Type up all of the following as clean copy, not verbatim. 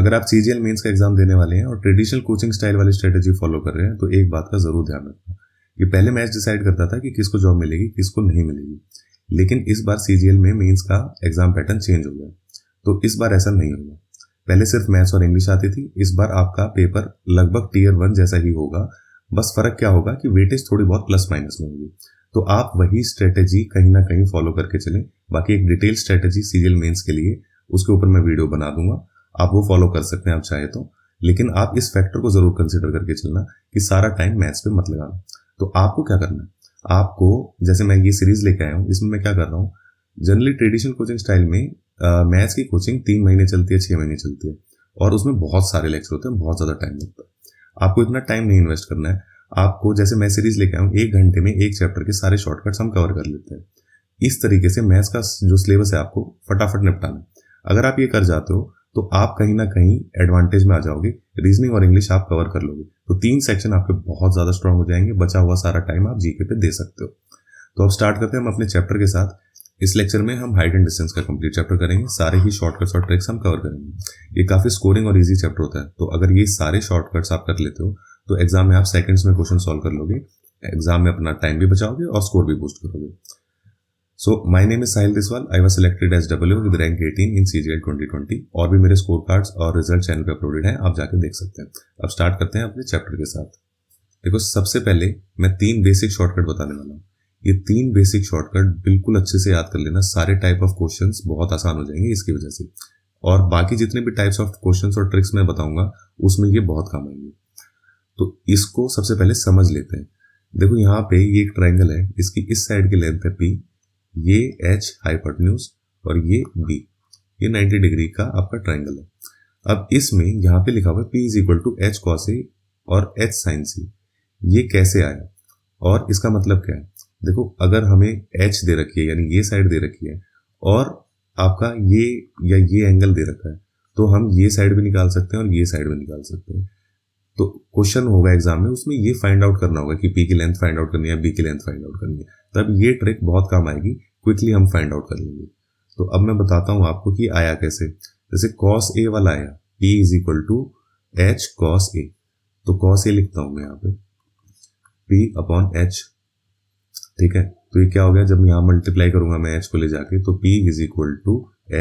अगर आप CGL mains का एग्जाम देने वाले हैं और ट्रेडिशनल कोचिंग स्टाइल वाली स्ट्रेटेजी फॉलो कर रहे हैं तो एक बात का जरूर ध्यान रखना कि पहले मैच डिसाइड करता था कि किसको जॉब मिलेगी किसको नहीं मिलेगी, लेकिन इस बार सीजीएल में मेंस का एग्जाम पैटर्न चेंज हो गया। तो इस बार ऐसा नहीं होगा। पहले सिर्फ मैथ्स और इंग्लिश आती थी, इस बार आपका पेपर लगभग टियर 1 जैसा ही होगा। बस फर्क क्या होगा कि वेटेज थोड़ी बहुत प्लस माइनस में होगी। तो आप वही स्ट्रेटेजी कहीं ना कहीं फॉलो करके चलें। बाकी एक डिटेल स्ट्रेटेजी सीजीएल मेंस के लिए उसके ऊपर मैं वीडियो बना दूंगा, आप वो फॉलो कर सकते हैं आप चाहे तो। लेकिन आप इस फैक्टर को जरूर कंसिडर करके चलना कि सारा टाइम मैथ्स पे मत लगाना। तो आपको क्या करना है, आपको जैसे मैं ये सीरीज लेके आया हूँ, इसमें मैं क्या कर रहा हूँ, जनरली ट्रेडिशनल कोचिंग स्टाइल में मैथ्स की कोचिंग 3 महीने चलती है, 6 महीने चलती है और उसमें बहुत सारे लेक्चर होते हैं, बहुत ज्यादा टाइम लगता है। आपको इतना टाइम नहीं इन्वेस्ट करना है। आपको जैसे मैं सीरीज लेके आया हूँ, 1 घंटे में एक चैप्टर के सारे शॉर्टकट्स हम कवर कर लेते हैं। इस तरीके से मैथ्स का जो सिलेबस है आपको फटाफट निपटाना है। अगर आप ये कर जाते हो तो आप कहीं ना कहीं एडवांटेज में आ जाओगे। रीजनिंग और इंग्लिश आप कवर कर लोगे तो 3 सेक्शन आपके बहुत ज्यादा स्ट्रांग हो जाएंगे। बचा हुआ सारा टाइम आप जीके पे दे सकते हो। तो अब स्टार्ट करते हैं हम अपने चैप्टर के साथ। इस लेक्चर में हम हाइट एंड डिस्टेंस का कंप्लीट चैप्टर करेंगे। सारे ही शॉर्टकट्स और ट्रिक्स हम कवर करेंगे। ये काफी स्कोरिंग और इजी चैप्टर होता है, तो अगर ये सारे शॉर्टकट्स आप कर लेते हो तो एग्जाम में आप सेकंड्स में क्वेश्चन सॉल्व कर लोगे। एग्जाम में अपना टाइम भी बचाओगे और स्कोर भी बूस्ट करोगे। So my name is Sahil Biswal. I was selected as W with rank 18 in CGL 2020. और भी मेरे स्कोर कार्ड्स और रिजल्ट चैनल पे अपलोडेड हैं, आप जाके देख सकते हैं। अब स्टार्ट करते हैं अपने चैप्टर के साथ। देखो, सबसे पहले मैं 3 बेसिक शॉर्टकट बताने वाला हूँ। ये 3 बेसिक शॉर्टकट बिल्कुल अच्छे से याद कर लेना। सारे टाइप ऑफ क्वेश्चंस बहुत आसान हो जाएंगे इसकी वजह से, और बाकी जितने भी टाइप्स ऑफ क्वेश्चंस और ट्रिक्स मैं बताऊंगा उसमें ये बहुत काम आएंगे। तो इसको सबसे पहले समझ लेते हैं। देखो, यहाँ पे ये एक ट्राइंगल है, इसकी इस साइड की लेंथ है P, ये H हाइपोटेन्यूज और ये B, ये 90 डिग्री का आपका ट्राइंगल है। अब इसमें यहाँ पे लिखा हुआ है P = H cos A और H sin C। ये कैसे आया और इसका मतलब क्या है? देखो, अगर हमें H दे रखी है यानी ये साइड दे रखी है और आपका ये या ये एंगल दे रखा है, तो हम ये साइड भी निकाल सकते हैं और ये साइड भी निकाल सकते हैं। तो क्वेश्चन होगा एग्जाम में, उसमें ये फाइंड आउट करना होगा कि P की लेंथ फाइंड आउट करनी है, B की लेंथ फाइंड आउट करनी है। तब ये ट्रिक बहुत काम आएगी, क्विकली हम फाइंड आउट कर लेंगे। तो अब मैं बताता हूं आपको कि आया कैसे। जैसे cos A वाला आया, P = H cos A, तो cos A लिखता हूं मैं यहाँ पे P/H। ठीक है, तो ये क्या हो गया, जब यहां मल्टीप्लाई करूंगा मैं H को ले जाके, तो P =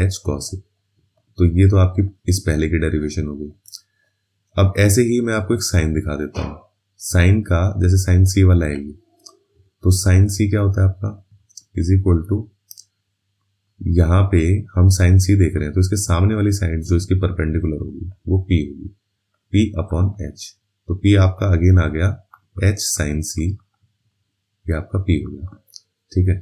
H cos A। तो ये तो आपकी इस पहले की डेरिवेशन हो गई। अब ऐसे ही मैं आपको एक साइन दिखा देता हूं। साइन का जैसे साइन C वाला है ये, तो साइन C क्या होता है आपका = यहां पे हम साइन C देख रहे हैं तो इसके सामने वाली साइड जो इसकी परपेंडिकुलर होगी वो P होगी, P/H। तो P आपका अगेन आ गया H sin C, ये आपका P हो गया। ठीक है,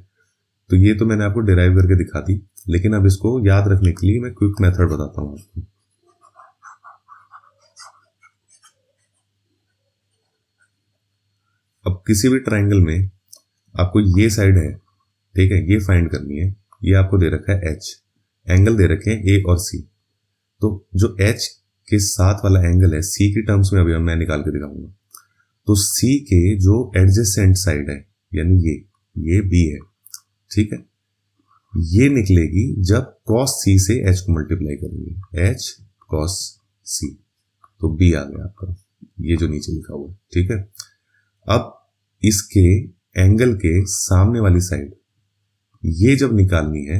तो ये तो मैंने आपको डिराइव करके दिखा दी, लेकिन अब इसको याद रखने के लिए मैं क्विक मेथड बताता हूं आपको। अब किसी भी ट्राइंगल में आपको ये साइड है, ठीक है, ये फाइंड करनी है। ये आपको दे रखा है H, एंगल दे रखे हैं A और C। तो जो H के साथ वाला एंगल है C की टर्म्स में अभी मैं निकाल के दिखाऊंगा। तो C के जो एडजेसेंट साइड है यानी ये B है, ठीक है, ये निकलेगी जब cos C से H को मल्टीप्लाई करेंगे, H cos C, तो B आ गया आपका, ये जो नीचे लिखा हुआ है। ठीक है, अब इसके एंगल के सामने वाली साइड ये जब निकालनी है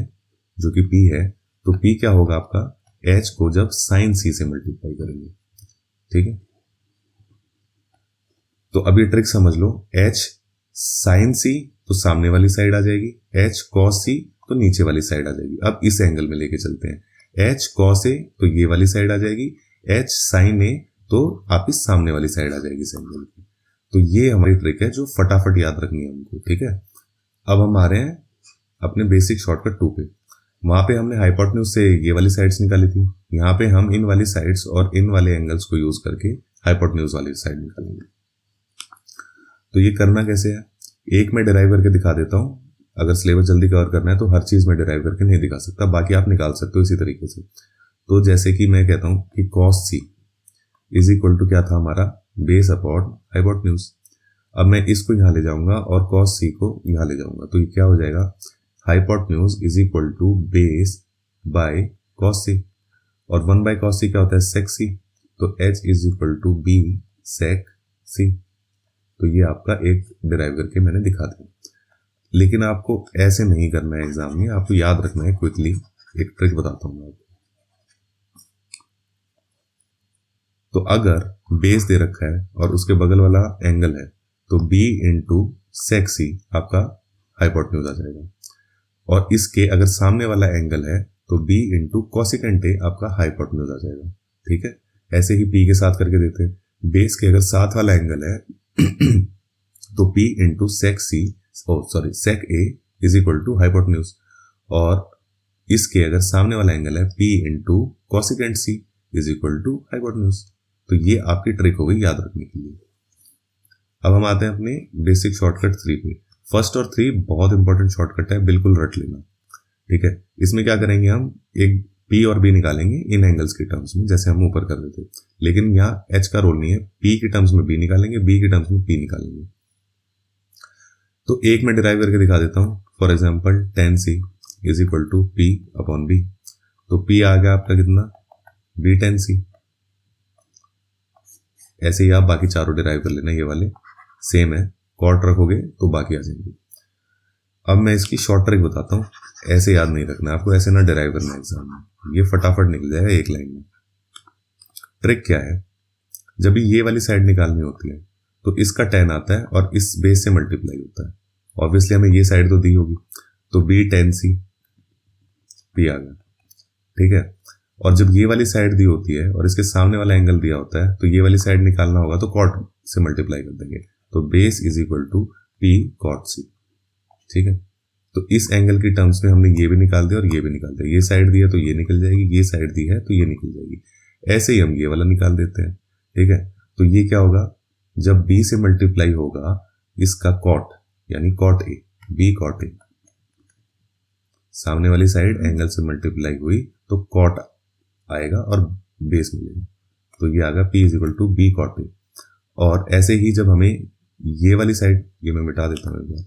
जो कि P है, तो P क्या होगा आपका, H को जब sin C से मल्टीप्लाई करेंगे। ठीक है, तो अब ये ट्रिक समझ लो। H sin C तो सामने वाली साइड आ जाएगी, H cos C तो नीचे वाली साइड आ जाएगी। अब इस एंगल में लेके चलते हैं, H cos A तो ये वाली साइड आ जाएगी, H sin A तो आप इस सामने वाली साइड आ जाएगी इस एंगल की। तो ये हमारी ट्रिक है जो फटाफट याद रखनी है हमको। ठीक है, अब हम आ रहे हैं अपने बेसिक शॉर्टकट 2 पे। वहां पे हमने हाइपोटेन्यूज से ये वाली साइड्स निकाली थी, यहाँ पे हम इन वाली साइड्स और इन वाले एंगल्स को यूज करके हाइपोटेन्यूज वाली साइड निकालेंगे। तो ये करना कैसे है, एक मैं डिराइव करके दिखा देता हूँ। अगर सिलेबस जल्दी कवर करना है तो हर चीज में डिराइव करके नहीं दिखा सकता, बाकी आप निकाल सकते हो इसी तरीके से। तो जैसे कि मैं कहता हूँ कि cos C = क्या था हमारा, बेस अपॉन हाइपोटेन्यूज। अब मैं इसको यहाँ ले जाऊंगा और cos C को यहाँ ले जाऊंगा, तो ये क्या हो जाएगा, hypotenuse = base by cos C। और 1/cos c क्या होता है, sec c, तो h is equal to b sec c। तो ये आपका एक डिराइव करके मैंने दिखा दिया। लेकिन आपको ऐसे नहीं करना है एग्जाम में, आपको याद रखना है। क्विकली एक ट्रिक बताता हूँ मैं आपको। तो अगर बेस दे रखा है और उसके बगल वाला एंगल है, तो b इंटू सेक सी आपका हाइपोटेन्यूज आ जाएगा। और इसके अगर सामने वाला एंगल है तो b इंटू कॉसिकेंट ए आपका हाइपोटेन्यूज आ जाएगा। ठीक है, ऐसे ही p के साथ करके देते हैं। बेस के अगर साथ वाला एंगल है तो p into sec C sec A is equal to hypotenuse, और इसके अगर सामने वाला एंगल है p into cosecant C is equal to hypotenuse. तो ये आपकी ट्रिक हो गई याद रखने के लिए। अब हम आते हैं अपने बेसिक शॉर्टकट 3 पे। फर्स्ट और 3 बहुत इंपॉर्टेंट शॉर्टकट है, बिल्कुल रट लेना। ठीक है, इसमें क्या करेंगे, हम एक p और b निकालेंगे इन एंगल्स के टर्म्स में, जैसे हम ऊपर कर रहे थे। लेकिन यहाँ h का रोल नहीं है, p के टर्म्स में b निकालेंगे, b के टर्म्स में p निकालेंगे। तो एक मैं डिराइव करके दिखा देता हूँ। For example tan c is equal to p upon b। तो p आ गया आपका कितना, b tan c। ऐसे ही आप बाकी चारों डिराइव कर लेना, ये वाले सेम है, कॉट रखोगे तो बाकी आ जाएंगे। अब मैं इसकी शॉर्ट ट्रिक बताता हूँ, ऐसे याद नहीं रखना आपको, ऐसे ना डिराइव करना एग्जाम में, ये फटाफट निकल जाएगा एक लाइन में। ट्रिक क्या है, जब भी ये वाली साइड निकालनी होती है तो इसका tan आता है और इस बेस से मल्टीप्लाई होता है। ऑब्वियसली हमें ये साइड तो दी होगी, तो b tan c p आ गया। ठीक है, और जब ये वाली साइड दी होती है और इसके सामने वाला एंगल दिया होता है, तो ये वाली साइड निकालना होगा तो कॉट से मल्टीप्लाई कर देंगे, तो base is equal to p cot c। ठीक है, तो इस एंगल की टर्म्स में हमने ये भी निकाल दिया और ये भी निकाल दिया। ये साइड दी है तो ये निकल जाएगी, ये साइड दी है तो ये निकल जाएगी। ऐसे ही हम ये वाला निकाल देते हैं। ठीक है, तो ये क्या होगा, जब b से मल्टीप्लाई होगा इसका कॉट यानी cot A, b cot a, सामने वाली साइड एंगल से मल्टीप्लाई हुई तो कॉट आएगा और बेस मिलेगा, तो ये आएगा p is equal to b cot a। और ऐसे ही जब हमें ये वाली साइड, ये मैं मिटा देता हूं एक बार,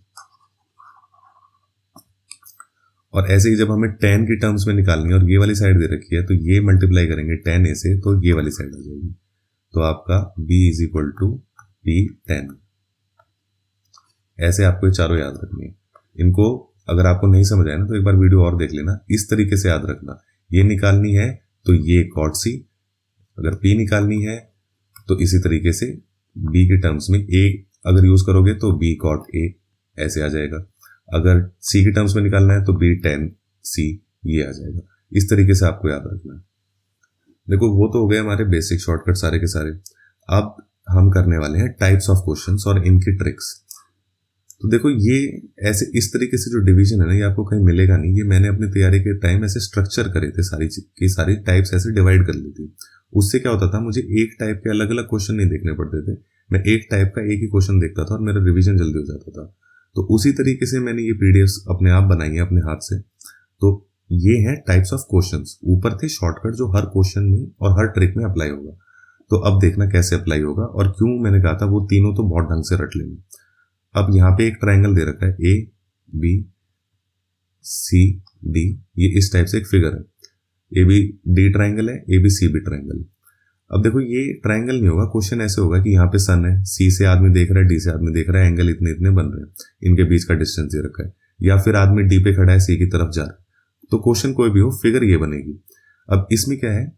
और ऐसे ही जब हमें tan की टर्म्स में निकालनी है और ये वाली साइड दे रखी है, तो ये मल्टीप्लाई करेंगे tan a से तो ये वाली साइड आ जाएगी, तो आपका b is equal to p tan। ऐसे आपको ये चारों याद रखनी है। इनको अगर आपको नहीं समझ आया ना तो एक बार वीडियो और देख लेना। इस तरीके से याद रखना, ये निकालनी है तो ये cot c, अगर p निकालनी है तो इसी तरीके से b के टर्म्स में a अगर यूज करोगे तो b cot a ऐसे आ जाएगा। अगर c के टर्म्स में निकालना है तो b tan c ये आ जाएगा। इस तरीके से आपको याद रखना है। देखो वो तो हो गए हमारे बेसिक शॉर्टकट सारे के सारे। अब हम करने वाले हैं टाइप्स ऑफ क्वेश्चंस और इनकी ट्रिक्स। तो देखो ये ऐसे इस तरीके से जो डिवीजन है ना, ये आपको कहीं मिलेगा नहीं। ये मैंने अपनी तैयारी के टाइम ऐसे स्ट्रक्चर करे थे, सारी टाइप्स ऐसे डिवाइड कर ली थी। उससे क्या होता था, मुझे एक टाइप के अलग अलग क्वेश्चन नहीं देखने पड़ते थे, मैं एक टाइप का एक ही क्वेश्चन देखता था और मेरा रिवीजन जल्दी हो जाता था। तो उसी तरीके से मैंने ये पीडीएफ अपने आप बनाई है अपने हाथ से। तो ये है टाइप्स ऑफ क्वेश्चंस। ऊपर थे शॉर्टकट जो हर क्वेश्चन में और हर ट्रिक में अप्लाई होगा। तो अब देखना कैसे अप्लाई होगा और क्यों मैंने कहा था वो तीनों तो बहुत ढंग से रट लेना। अब यहाँ पे एक ट्राइंगल दे रखा है ए बी सी डी, ये इस टाइप से एक फिगर है। ए बी डी ट्राइंगल है, A B C B triangle है। अब देखो ये ट्राइंगल नहीं होगा, क्वेश्चन ऐसे होगा कि यहाँ पे सन है, सी से आदमी देख रहा है, डी से आदमी देख रहा है, एंगल इतने इतने बन रहे हैं, इनके बीच का डिस्टेंस दे रखा है, या फिर आदमी डी पे खड़ा है, सी की तरफ जा रहा है। तो क्वेश्चन कोई भी हो, फिगर ये बनेगी। अब इसमें क्या है,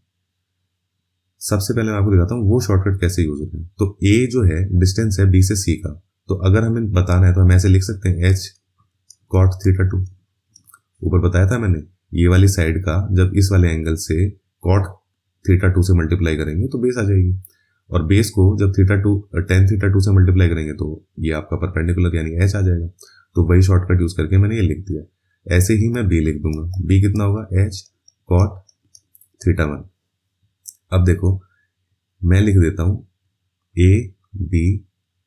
सबसे पहले मैं आपको दिखाता हूँ वो शॉर्टकट कैसे यूज होते हैं। तो ए जो है डिस्टेंस है बी से सी का, तो अगर हमें बताना है तो हम ऐसे लिख सकते हैं h cot θ2। ऊपर बताया था मैंने, ये वाली साइड का जब इस वाले एंगल से cot θ2 से मल्टीप्लाई करेंगे तो बेस आ जाएगी, और बेस को जब tan θ2 से मल्टीप्लाई करेंगे तो ये आपका परपेंडिकुलर यानी h आ जाएगा। तो वही शॉर्टकट यूज करके मैंने ये लिख दिया। ऐसे ही मैं b लिख दूंगा, b कितना होगा h cot θ1। अब देखो मैं लिख देता हूं a b,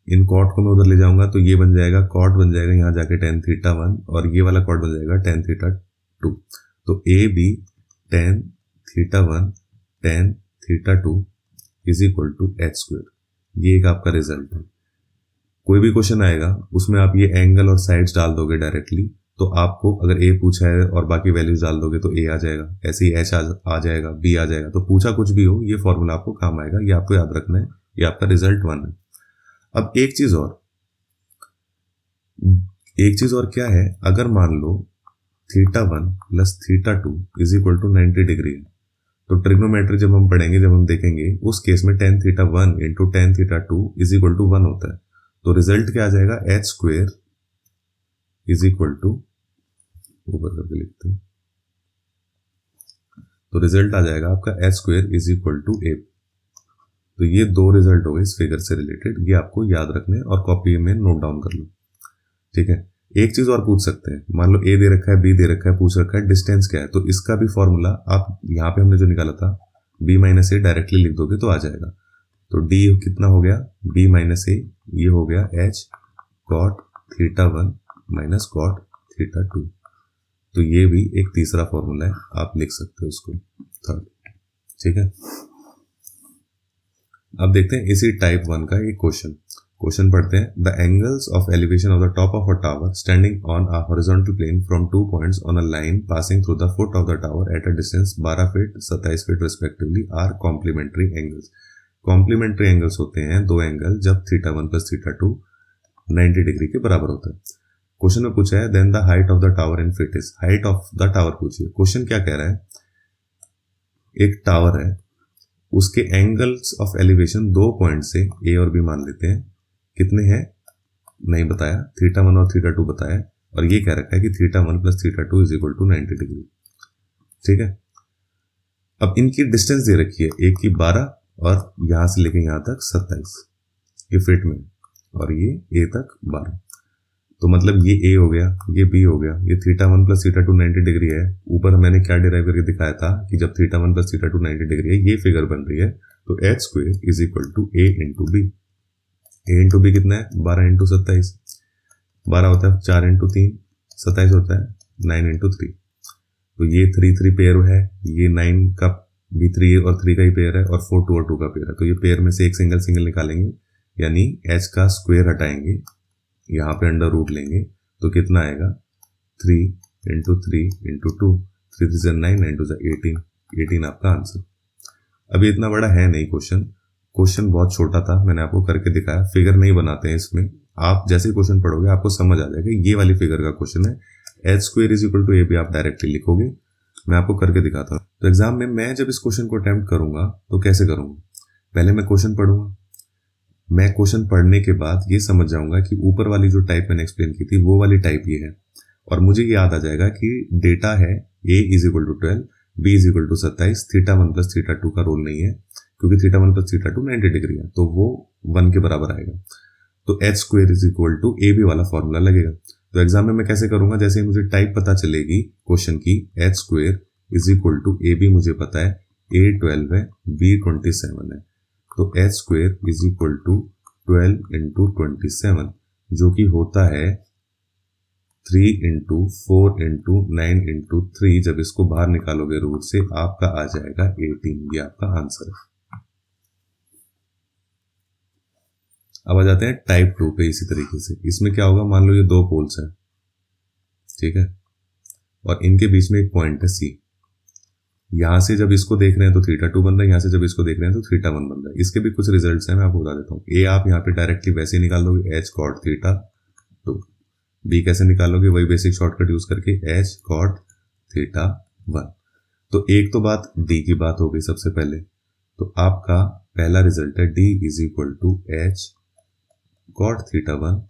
इन कॉट को मैं उधर ले जाऊंगा तो ये बन जाएगा कॉट बन जाएगा यहाँ जाके tan θ1, और ये वाला कॉट बन जाएगा tan θ2। तो A B tan θ1 tan θ2 is equal to h²। ये एक आपका रिजल्ट है। कोई भी क्वेश्चन आएगा उसमें आप ये एंगल और साइड्स डाल दोगे डायरेक्टली, तो आपको अगर ए पूछा है और बाकी वैल्यूज डाल दोगे तो ए आ जाएगा, ऐसे ही एच आ जाएगा, बी आ जाएगा। तो पूछा कुछ भी हो, ये फॉर्मूला आपको काम आएगा, ये आपको याद रखना है, ये आपका रिजल्ट 1 है। अब एक चीज और क्या है, अगर मान लो θ1 plus θ2 is equal to 90 degree है, तो ट्रिग्नोमेट्री जब हम पढ़ेंगे, जब हम देखेंगे, उस केस में tan θ1 into tan θ2 is equal to 1 होता है। तो रिजल्ट क्या आ जाएगा, H square is equal to, ऊपर करके लिखते हैं, तो रिजल्ट आ जाएगा आपका H square is equal to A. तो ये दो रिजल्ट हो गए इस फिगर से रिलेटेड, ये आपको याद रखने और कॉपी में नोट डाउन कर लो, ठीक है। एक चीज और पूछ सकते हैं, मान लो ए दे रखा है, बी दे रखा है, पूछ रखा है डिस्टेंस क्या है, तो इसका भी फॉर्मूला आप यहाँ पे हमने जो निकाला था b माइनस ए डायरेक्टली लिख दोगे तो आ जाएगा। तो d कितना हो गया, b माइनस ए, ये हो गया h cot θ1 माइनस cot θ2। तो ये भी एक तीसरा फॉर्मूला है, आप लिख सकते हो उसको थर्ड, ठीक है। अब देखते हैं इसी टाइप 1 का एक क्वेश्चन पढ़ते हैं। The angles of elevation of the top of a tower standing on a horizontal plane from 2 points on a line passing through the foot of the tower at a distance 12 feet 27 feet respectively are complementary angles. Complementary angles होते हैं दो angle जब θ1 plus θ2 90 degree के बराबर होता है। Question में पूछा है then the height of the tower in feet is, height of the tower पूछिए। क्वेश्चन क्या कह रहा है, एक टावर है, उसके एंगल्स ऑफ एलिवेशन दो पॉइंट से ए और बी मान लेते हैं, कितने हैं नहीं बताया, θ1 और θ2 बताया, और ये कह रखा है कि θ1 plus θ2 is equal to 90 degree, ठीक है। अब इनकी डिस्टेंस दे रखी है, एक की 12 और यहां से लेके यहां तक 27, ये फीट में, और ये ए तक 12। तो मतलब ये ए हो गया, ये बी हो गया, ये θ1 प्लस θ2 90 डिग्री है। ऊपर मैंने क्या डिराइव करके दिखाया था कि जब θ1 प्लस θ2 90 डिग्री है, ये फिगर बन रही है, तो H square is equal to A into B. A into B कितना है, 12 इंटू 27, 12 होता है 4 इंटू 3, 27 होता है 9 इंटू 3। तो ये 3 पेयर है, ये 9 का भी 3 और 3 का ही पेयर है, और 4 2 और 2 का पेयर है। तो ये पेयर में से एक सिंगल निकालेंगे, यानी एच का स्क्वेयर हटाएंगे, यहाँ पे अंडर रूट लेंगे, तो कितना आएगा 3 इंटू 3 इंटू 2, 3 3 9, 9 2 18 आपका आंसर। अभी इतना बड़ा है नहीं क्वेश्चन बहुत छोटा था, मैंने आपको करके दिखाया, फिगर नहीं बनाते हैं इसमें। आप जैसे क्वेश्चन पढ़ोगे आपको समझ आ जाएगा, ये वाली फिगर का क्वेश्चन है, H square is equal to A भी आप डायरेक्टली लिखोगे, मैं आपको करके दिखाता हूँ। तो एग्जाम में मैं जब इस क्वेश्चन को अटेम्प्ट करूंगा तो कैसे करूंगा, पहले मैं क्वेश्चन पढ़ूंगा, मैं क्वेश्चन पढ़ने के बाद ये समझ जाऊंगा कि ऊपर वाली जो टाइप मैंने एक्सप्लेन की थी वो वाली टाइप ये है, और मुझे याद आ जाएगा कि डेटा है a is equal to 12, b is equal to 27, θ1 plus θ2 का रोल नहीं है, क्योंकि θ1 प्लस θ2 90 डिग्री है, तो वो 1 के बराबर आएगा। तो H square is equal to A B वाला फॉर्मूला लगेगा। तो एग्जाम में मैं कैसे करूंगा, जैसे मुझे टाइप पता चलेगी क्वेश्चन की, H square is equal to A B मुझे पता है, a 12 है, b 27 है, तो H square is equal to 12 into 27, जो कि होता है 3 इंटू 4 इंटू 9 इंटू 3। जब इसको बाहर निकालोगे रूट से आपका आ जाएगा 18, ये आपका आंसर है। अब आ जाते हैं टाइप 2 पे। इसी तरीके से इसमें क्या होगा, मान लो ये दो पोल्स हैं, ठीक है, और इनके बीच में एक पॉइंट है सी। यहां से जब इसको देख रहे हैं तो θ2 बन रहा है, यहां से जब इसको देख रहे हैं तो θ1 बन रहा है। इसके भी कुछ रिजल्ट्स हैं, मैं आपको बता देता हूँ। ए आप यहाँ पे डायरेक्टली वैसे ही निकाल लोगे, h cot θ2। बी कैसे निकालोगे, वही बेसिक शॉर्टकट यूज करके, h cot θ1। तो एक तो बात डी की बात हो गई सबसे पहले, तो आपका पहला रिजल्ट है d is equal to h cot θ1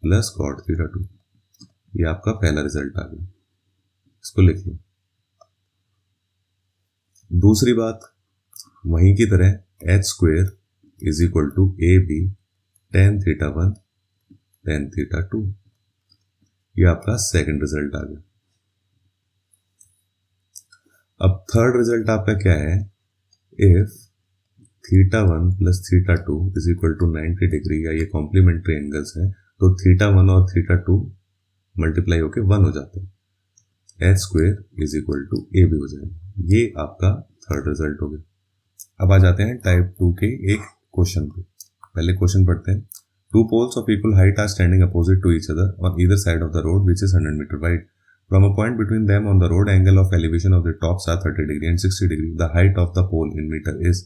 plus cot θ2। ये आपका पहला रिजल्ट आ गया, इसको लिख लो। दूसरी बात वहीं की तरह H square is equal to A B tan θ1 tan θ2, ये आपका सेकंड रिजल्ट आ गया। अब थर्ड रिजल्ट आपका क्या है, if θ1 plus θ2 is equal to 90 degree, या ये कॉम्प्लीमेंट्री एंगल्स है, तो θ1 और θ2 मल्टीप्लाई होके 1 हो जाता है, H square is equal to A B हो जाएगा। ये आपका थर्ड रिजल्ट हो गया। अब आ जाते हैं टाइप 2 के एक क्वेश्चन पे। पहले क्वेश्चन पढ़ते हैं। Two poles of equal height are standing opposite to each other on either side of the road, which is 100 meter wide. From a point between them on the road, angle of elevation of the tops are 30 degree and 60 degree. The height of the pole in meter is.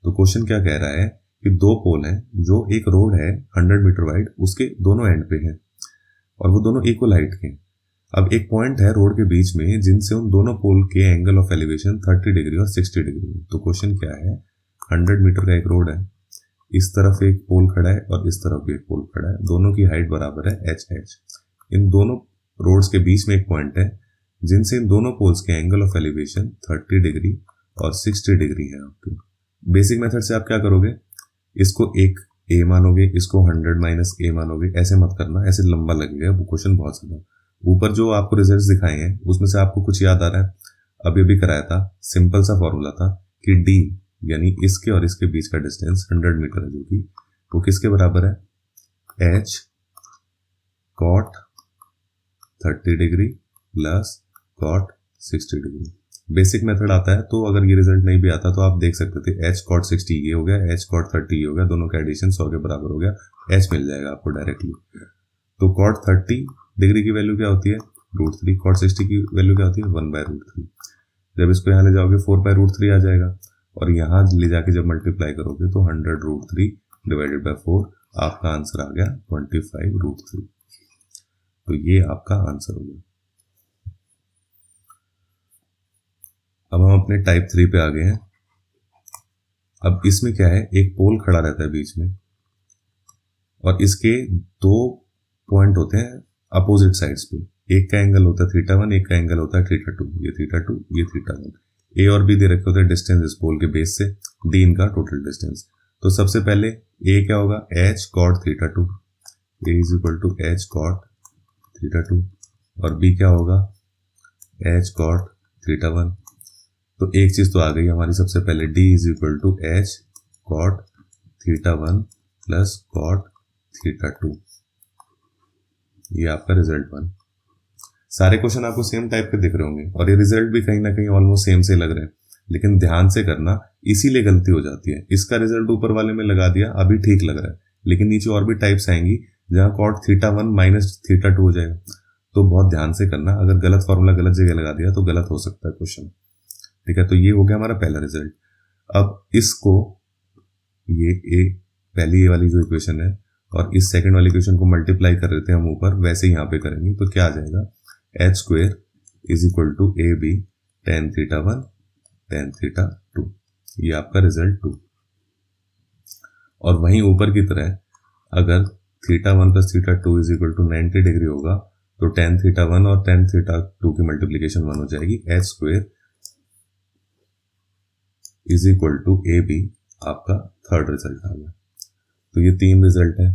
तो question क्या कह रहा है कि दो पोल हैं, जो एक रोड है 100 मीटर वाइड, उसके दोनों एंड पे हैं और वो दोनों इक्वल हाइट के हैं. अब एक पॉइंट है रोड के बीच में जिनसे उन दोनों पोल के एंगल ऑफ एलिवेशन 30 डिग्री और 60 डिग्री है. तो क्वेश्चन क्या है, 100 मीटर का एक रोड है, इस तरफ एक पोल खड़ा है और इस तरफ भी एक पोल खड़ा है, दोनों की हाइट बराबर है h. इन दोनों रोड्स के बीच में एक पॉइंट है जिनसे इन दोनों पोल्स के एंगल ऑफ एलिवेशन 30 डिग्री और 60 डिग्री है आपके. बेसिक मेथड से आप क्या करोगे, इसको एक a मानोगे, इसको 100 माइनस a मानोगे. ऐसे मत करना, ऐसे लंबा लगेगा, वो क्वेश्चन बहुत ज्यादा. ऊपर जो आपको रिजल्ट्स दिखाए हैं उसमें से आपको कुछ याद आ रहा है, अभी भी कराया था, सिंपल सा फॉर्मूला था कि d यानी इसके और इसके बीच का डिस्टेंस 100 मीटर है, जो कि वो किसके बराबर है, h cot 30 degree plus cot 60 degree. Basic method आता है, तो अगर ये रिजल्ट नहीं भी आता तो आप देख सकते थे h cot 60 ये हो गया, h cot 30 ये हो गया, दोनों का एडिशन 100 के बराबर हो गया, h मिल जाएगा आपको डायरेक्टली. तो cot 30 डिग्री की वैल्यू क्या होती है, √3. cot 60 की वैल्यू क्या होती है, 1/√3. जब इसको यहाँ ले जाओगे 4/√3 आ जाएगा, और यहाँ ले जाके जब मल्टीप्लाई करोगे तो 100√3 डिवाइडेड बाय 4, आपका आंसर आ गया 25√3. तो ये आपका आंसर हो गया. अब हम अपने टाइप 3 पे आ गए हैं. अब इसमें क्या है, एक पोल खड़ा रहता है बीच में और इसके दो पॉइंट होते हैं अपोजिट साइड्स पे. एक का एंगल होता है θ1, एक का एंगल होता है θ2. ये θ2, ये θ1. ए और बी दे रखे होते हैं डिस्टेंस इस पोल के बेस से, डी इनका टोटल डिस्टेंस. तो सबसे पहले ए क्या होगा, h cot θ2, a is equal to h cot θ2, और बी क्या होगा, h cot θ1. तो एक चीज तो आ गई हमारी सबसे पहले, d is equal to h cot θ1 plus cot θ2. ये आपका रिजल्ट 1. सारे क्वेश्चन आपको सेम टाइप के दिख रहे होंगे और ये रिजल्ट भी कहीं ना कहीं ऑलमोस्ट सेम से लग रहे हैं, लेकिन ध्यान से करना, इसीलिए गलती हो जाती है. इसका रिजल्ट ऊपर वाले में लगा दिया, अभी ठीक लग रहा है, लेकिन नीचे और भी टाइप्स आएंगी जहां cot θ1 माइनस θ2 हो जाएगा. तो बहुत ध्यान से करना, अगर गलत फॉर्मूला गलत जगह लगा दिया तो गलत हो सकता है क्वेश्चन. ठीक है, तो ये हो गया हमारा पहला रिजल्ट. अब इसको ये पहली वाली जो इक्वेशन है और इस सेकंड वाली इक्वेशन को मल्टीप्लाई कर रहे थे हम ऊपर, वैसे यहाँ पे करेंगे तो क्या आ जाएगा, h² is equal to ab tan θ1 tan θ2. ये आपका रिजल्ट 2. और वहीं ऊपर की तरह अगर θ1 plus θ2 is equal to 90 degree होगा तो tan θ1 और tan θ2 की मल्टीप्लीकेशन 1 हो जाएगी, h² is equal to ab. आपका थर्ड रिजल्ट आ गया. तो ये 3 रिजल्ट है.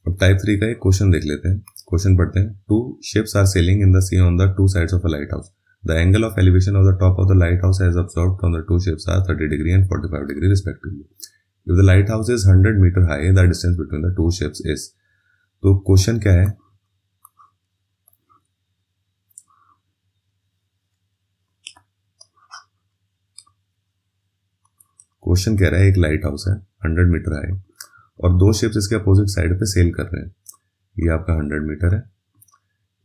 अब टाइप 3 का एक क्वेश्चन देख लेते हैं. क्वेश्चन पढ़ते हैं. 2 ships are sailing in the sea on the two sides of a lighthouse. The angle of elevation of the top of the lighthouse as observed from the two ships are 30 degree and 45 degree respectively. If the lighthouse is 100 meter high, the distance between the two ships is. तो question क्या है, question कह रहा है एक light house है 100 metre high और दो शिप्स इसके अपोजिट साइड पे सेल कर रहे हैं. ये आपका 100 मीटर है,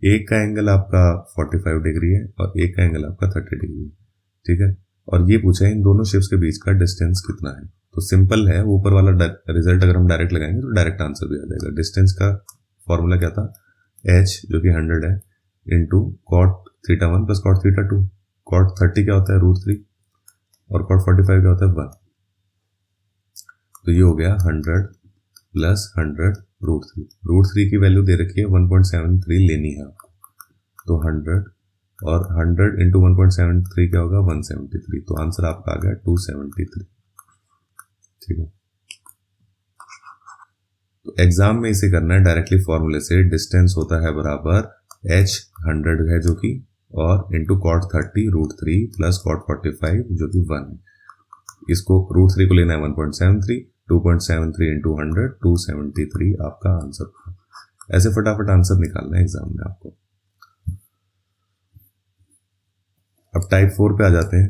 एक का एंगल आपका 45 डिग्री है और एक का एंगल आपका 30 डिग्री है. ठीक है, और ये पूछा है इन दोनों शिप्स के बीच का डिस्टेंस कितना है. तो सिंपल है, ऊपर वाला रिजल्ट अगर हम डायरेक्ट लगाएंगे तो डायरेक्ट आंसर भी आ जाएगा. डिस्टेंस का फॉर्मूला क्या था, h जो कि 100 है into cot θ1 plus cot θ2. cot 30 क्या होता है, √3, और cot 45 क्या होता है, 1. तो ये हो गया 100 प्लस 100 √3. √3 की वैल्यू दे रखी है 1.73 लेनी है आपको. तो 100 और 100 इंटू 1.73 क्या होगा, 173. तो आंसर आपका आ गया 273. ठीक है, तो एग्जाम में इसे करना है डायरेक्टली फॉर्मूले से. डिस्टेंस होता है बराबर h 100 है जो कि, और इंटू cot 30 √3 प्लस cot 45 जो कि 1 है. इसको √3 को लेना है 1.73, 2.73 इंटू 100 273 आपका आंसर था. ऐसे फटाफट आंसर निकालना है एग्जाम में आपको. अब टाइप 4 पे आ जाते हैं.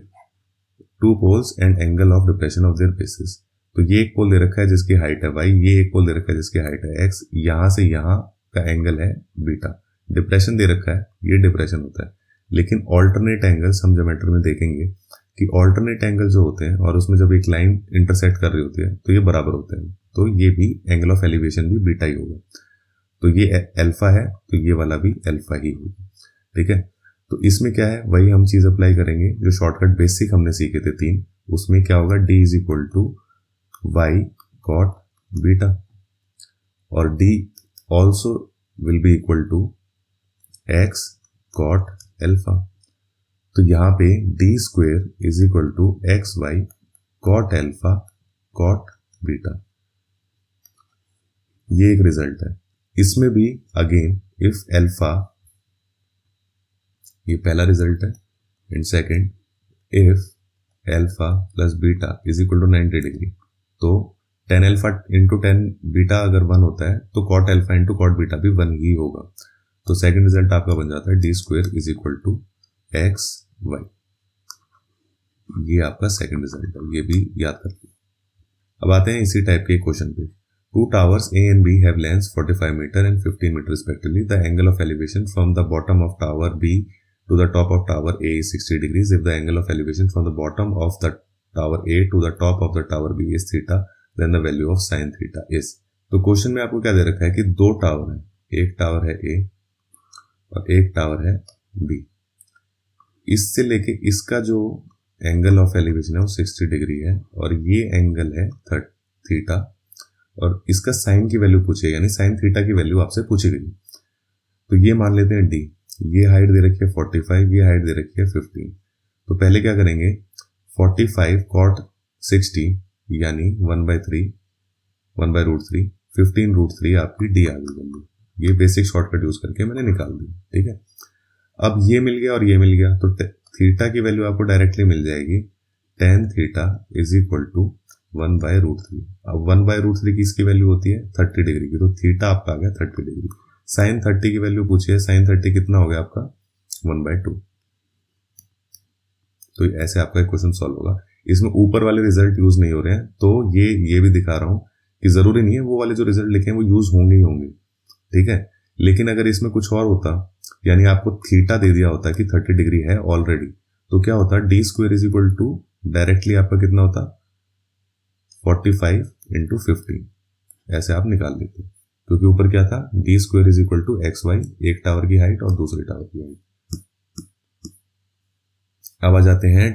2 poles and angle of depression of their bases. तो ये एक पोल दे रखा है जिसकी हाइट है y, ये एक पोल दे रखा है जिसकी हाइट है x, यहां से यहां का एंगल है बीटा, डिप्रेशन दे रखा है, ये डिप्रेशन होता है। लेकिन ऑल्टरनेट एंगल्स हम ज्योमेट्री में देखेंगे कि ऑल्टरनेट एंगल जो होते हैं और उसमें जब एक लाइन इंटरसेक्ट कर रही होती है तो ये बराबर होते हैं, तो ये भी एंगल ऑफ एलिवेशन भी बीटा ही होगा। तो ये अल्फा है तो ये वाला भी अल्फा ही होगा, ठीक है। तो इसमें क्या है, वही हम चीज अप्लाई करेंगे जो शॉर्टकट बेसिक हमने सीखे थे 3, उसमें क्या होगा, d is equal to Y cot beta और d also will be equal to x cot alpha. तो यहां पे d square is equal to X Y cot alpha cot beta, ये एक रिजल्ट है। इसमें भी अगेन इफ अल्फा, ये पहला रिजल्ट है, and second if alpha plus beta is equal to 90 degree, तो tan alpha into tan beta अगर 1 होता है तो cot alpha into cot beta भी 1 ही होगा। तो सेकंड रिजल्ट आपका बन जाता है d square is equal to X Y, ये आपका सेकंड रिजल्ट है, ये भी याद करते हैं। अब आते हैं इसी टाइप के क्वेश्चन पे। Two towers A and B have lengths 45 meter and 15 meter respectively. The angle of elevation from the bottom of tower B to the top of tower A is 60 degrees. If the angle of elevation from the bottom of the tower A to the top of the tower B is theta, then the value of sin theta is. तो question में आपको क्या दे रखा है कि दो tower है, एक टावर है A और एक टावर है B। इससे लेके इसका जो एंगल ऑफ एलिवेशन है वो 60 डिग्री है और ये एंगल है थीटा, और इसका साइन की वैल्यू पूछे, यानी साइन थीटा की वैल्यू आपसे पूछी गई। तो ये मान लेते हैं d, ये हाइट दे रखी है 45, ये हाइट दे रखी है 15। तो पहले क्या करेंगे, 45 cot 60 यानी 1/3, 1/√3, 15√3 आपकी d आ गई वैल्यू। ये बेसिक शॉर्टकट यूज करके मैंने निकाल दी, ठीक है। अब ये मिल गया और ये मिल गया, तो थीटा की वैल्यू आपको डायरेक्टली मिल जाएगी, tan theta is equal to 1/√3। अब 1/√3 की इसकी वैल्यू होती है 30 डिग्री की, तो थीटा आपका आ गया 30 डिग्री। साइन 30 की वैल्यू पूछी है, साइन 30 कितना हो गया आपका 1/2। तो ऐसे आपका एक क्वेश्चन सॉल्व होगा। इसमें ऊपर वाले रिजल्ट यूज नहीं हो रहे हैं, तो ये भी दिखा रहा हूं कि जरूरी नहीं है वो वाले जो रिजल्ट लिखे हैं वो यूज होंगे ही होंगे, ठीक है। लेकिन अगर इसमें कुछ और होता, यानी आपको थीटा दे दिया होता कि 30 डिग्री है ऑलरेडी, तो क्या होता, d square is equal to directly आपका कितना होता 45 इंटू 15, ऐसे आप निकाल लेते, क्योंकि ऊपर क्या था, d square is equal to X Y, एक टावर की हाइट और दूसरे टावर की हाइट। अब आ जाते हैं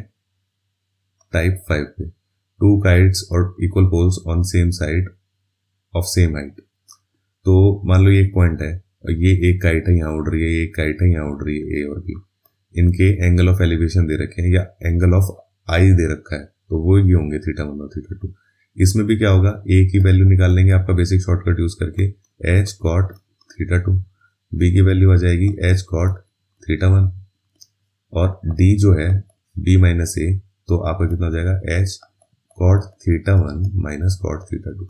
टाइप 5 पे, टू काइट्स और equal poles on same side of same height. तो मान लो ये एक पॉइंट है और ये एक काइट है यहाँ उड़ रही है, ये एक काइट है यहाँ उड़ रही है, ए और बी, इनके एंगल ऑफ एलिवेशन दे रखे हैं या एंगल ऑफ आई दे रखा है, तो वो ये होंगे θ1 और θ2। इसमें भी क्या होगा, ए की वैल्यू निकाल लेंगे आपका बेसिक शॉर्टकट यूज करके, h cot θ2, बी की वैल्यू आ जाएगी h cot θ1, और d जो है b माइनस ए, तो आपका कितना हो जाएगा h cot θ1 माइनस cot θ2।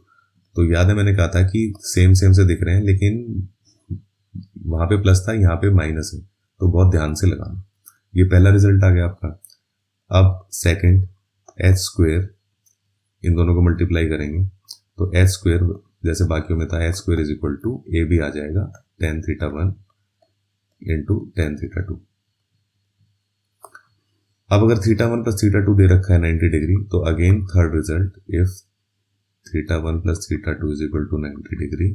तो याद है मैंने कहा था कि सेम से दिख रहे हैं, लेकिन वहां पे प्लस था, यहाँ पे माइनस है, तो बहुत ध्यान से लगाना। ये पहला रिजल्ट आ गया आपका। अब सेकंड, एच स्क्वेयर, इन दोनों को मल्टीप्लाई करेंगे तो एच स्क्वेयर जैसे बाकियों में था, H square is equal to A भी आ जाएगा tan θ1 इंटू tan θ2। अब अगर θ1 प्लस θ2 दे रखा है 90 डिग्री, तो again third result, if θ1 plus θ2 is equal to 90 degree,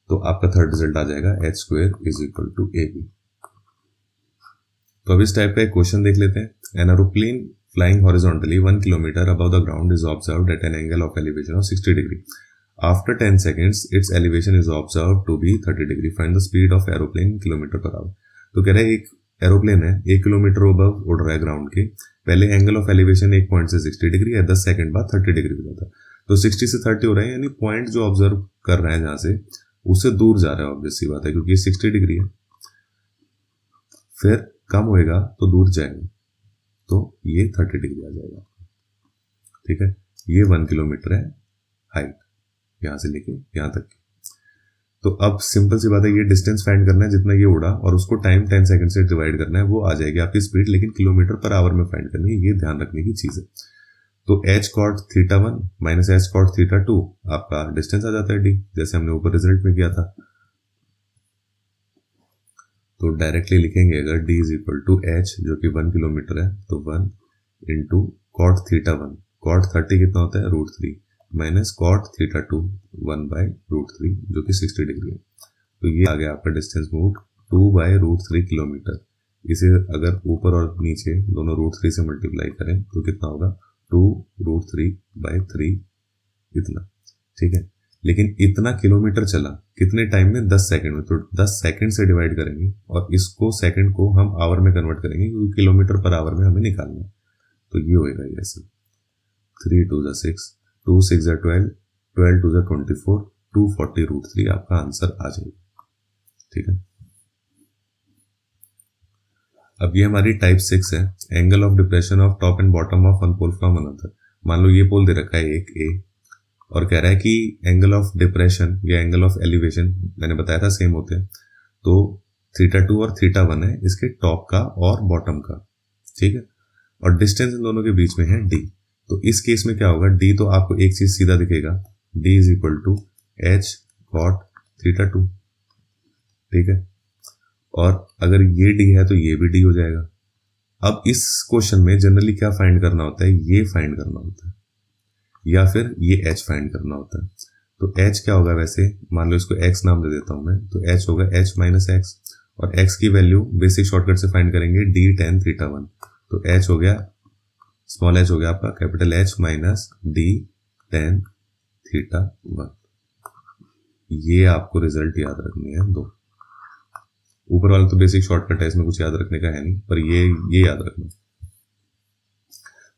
तो आपका थर्ड रिजल्ट आ जाएगा H square is equal to A B. तो अब इस टाइप का एक क्वेश्चन देख लेते हैं। An aeroplane flying horizontally 1 kilometer above the ground is observed at an angle of elevation of 60 degree. After 10 seconds, its elevation is observed to be 30 degree. Find the speed of aeroplane kilometer per hour. तो कह रहा है एक aeroplane है 1 kilometre above उड़ रहा है ground के, पहले एंगल ऑफ एलिवेशन एक पॉइंट से 60 डिग्री है, 10 सेकंड बाद 30 डिग्री हो जाता है। तो 60 से 30 हो रहा है, यानी पॉइंट जो ऑब्जर्व कर रहे हैं जहां से, उससे दूर जा रहा है, ऑब्वियस सी बात है, क्योंकि 60 डिग्री है। फिर कम होएगा तो दूर जाएगा, तो ये 30 डिग्री आ जाएगा, ठीक है। ये 1 किलोमीटर है हाइट, यहां से लेके यहां तक की। तो अब सिंपल सी बात है, ये डिस्टेंस फाइंड करना है जितना ये उड़ा, और उसको टाइम 10 सेकंड से डिवाइड करना है, वो आ जाएगी आपकी स्पीड, लेकिन किलोमीटर पर आवर में फाइंड करनी है, ये ध्यान रखने की चीज है। तो H cot theta 1 minus H cot theta 2 आपका डिस्टेंस आ जाता है डी, जैसे हमने ऊपर रिजल्ट में किया था। तो डायरेक्टली लिखेंगे अगर d is equal to H जो कि 1 किलोमीटर है, तो 1 इंटू कॉट थीटा 1, कॉट 30 कितना होता है √3 माइनस कॉट थीटा 2 1/√3 जो कि 60 डिग्री है। तो ये आ गया आपका डिस्टेंस मूव 2/√3 किलोमीटर। इसे अगर ऊपर और नीचे दोनों √3 से मल्टीप्लाई करें तो कितना होगा 2√3/3 इतना, ठीक है। लेकिन इतना किलोमीटर चला कितने टाइम में, 10 सेकंड में। तो 10 सेकंड से डिवाइड करेंगे और इसको सेकंड को हम आवर में कन्वर्ट करेंगे क्योंकि किलोमीटर पर आवर में हमें निकालना है। तो ये होएगा ऐसे 3 2 6 2 6 12 12 2 24 240√3 आपका आंसर आ जाएगा, ठीक है। अब ये हमारी टाइप 6 है, angle of depression of top and bottom of one pole from another. मान लो ये पोल दे रखा है एक ए और कह रहा है कि एंगल ऑफ डिप्रेशन या एंगल ऑफ एलिवेशन मैंने बताया था सेम होते हैं। तो थीटा 2 और थीटा 1 है इसके टॉप का और बॉटम का, ठीक है। और डिस्टेंस इन दोनों के बीच में है डी। तो इस केस में क्या होगा, डी तो आपको एक चीज सीधा दिखेगा, D is equal to H cot theta 2, ठीक है। और अगर ये डी है तो ये भी डी हो जाएगा। अब इस क्वेश्चन में जनरली क्या फाइंड करना होता है, ये फाइंड करना होता है या फिर ये h फाइंड करना होता है। तो h क्या होगा, वैसे मान लो इसको x नाम दे देता हूं मैं, तो h होगा h माइनस एक्स और x की वैल्यू बेसिक शॉर्टकट से फाइंड करेंगे d tan थीटा 1। तो h हो गया स्मॉल h हो गया आपका capital H minus d tan theta 1। ये आपको रिजल्ट याद रखने हैं दो। ऊपर वाला तो बेसिक शॉर्टकट है, इसमें कुछ याद रखने का है नहीं, पर ये याद रखना।